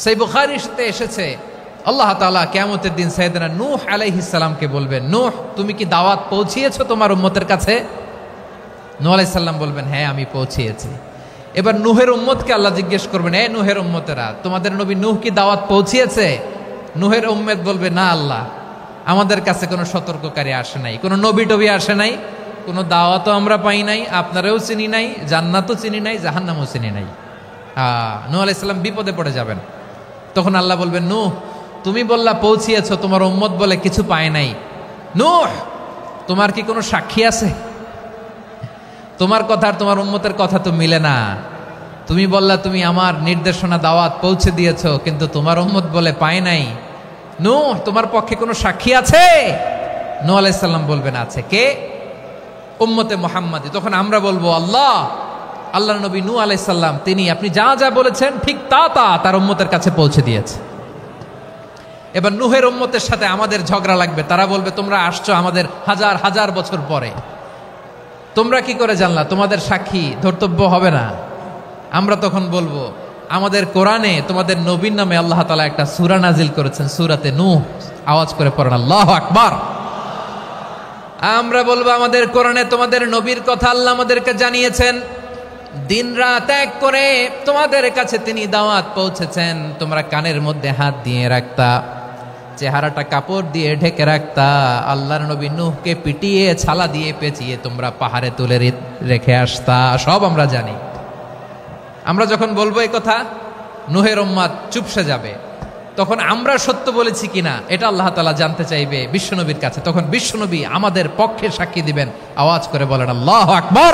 সেই বুখারীতে এসেছে আল্লাহ তাআলা কিয়ামতের দিন সাইয়েদনা নূহ আলাইহিস সালামকে বলবেন, নূহ তুমি কি দাওয়াত পৌঁছিয়েছো তোমার উম্মতের কাছে? নূহ আলাইহিস সালাম বলবেন, হ্যাঁ আমি পৌঁছিয়েছি। এবার নূহের উম্মতকে আল্লাহ জিজ্ঞেস করবেন, এ নূহের উম্মতেরা, তোমাদের নবী নূহ কি দাওয়াত পৌঁছিয়েছে? নূহের উম্মত বলবে, না আল্লাহ, আমাদের কাছে কোনো সতর্ককারী আসে নাই, কোনো নবী টবি আসে নাই, কোনো দাওয়াতও আমরা পাই নাই, আপনারাও চিনি নাই, জান্নাতও চিনি নাই, জাহান্নামও চিনি নাই। নূহ আলাইহিস সালাম বিপদে পড়ে যাবেন। তখন আল্লাহ বলবেন, নূহ তুমি বললা পৌঁছিয়েছো, তোমার উম্মত বলে কিছু পায় নাই। নূহ তোমার কি কোনো সাক্ষী আছে? তোমার কথা আর তোমার উম্মতের কথা তো মিলে না। তুমি বললা তুমি আমার নির্দেশনা দাওয়াত পৌঁছে দিয়েছো, কিন্তু তোমার উম্মত বলে পায় নাই। নূহ তোমার পক্ষে কোনো সাক্ষী আছে? নূহ আলাইহিস সালাম বলবেন, আছে। কে? উম্মতে মুহাম্মাদি। তখন আমরা বলবো, আল্লাহর নবী নূহ আলাইহিস সালাম তিনি আপনি যা যা বলেছেন ঠিক তা তার উম্মতের কাছে পৌঁছে দিয়েছে। এবার নূহের উম্মতের সাথে আমাদের ঝগড়া লাগবে। তারা বলবে, তোমরা আসছো আমাদের হাজার হাজার বছর পরে, তোমরা কি করে জানলা? তোমাদের সাক্ষী ধর্তব্য হবে না। আমরা তখন বলবো, আমাদের কোরআনে তোমাদের নবীর নামে আল্লাহ তাআলা একটা সূরা নাজিল করেছেন, সূরাতে নূহ। আওয়াজ করে পড়েন আল্লাহু আকবার। আমরা বলবো, আমাদের কোরআনে তোমাদের নবীর কথা আল্লাহ আমাদেরকে জানিয়েছেন, দিন রাত এক করে তোমাদের কাছে তিনি দাওয়াত পৌঁছেছেন। তোমরা কানের মধ্যে হাত দিয়ে রাখতা, চেহারাটা কাপড় দিয়ে ঢেকে রাখতা, আল্লাহর নবী নূহকে পিটিয়ে ছালা দিয়ে পেঁচিয়ে তোমরা পাহাড়ে তুলে রেখে আসতা, সব আমরা জানি। আমরা যখন বলবো এই কথা, নূহের উম্মত চুপসে যাবে। তখন আমরা সত্য বলেছি কিনা এটা আল্লাহ তাআলা জানতে চাইবে বিশ্বনবীর কাছে। তখন বিশ্বনবী আমাদের পক্ষে সাক্ষী দিবেন। আওয়াজ করে বলেন আল্লাহু আকবার।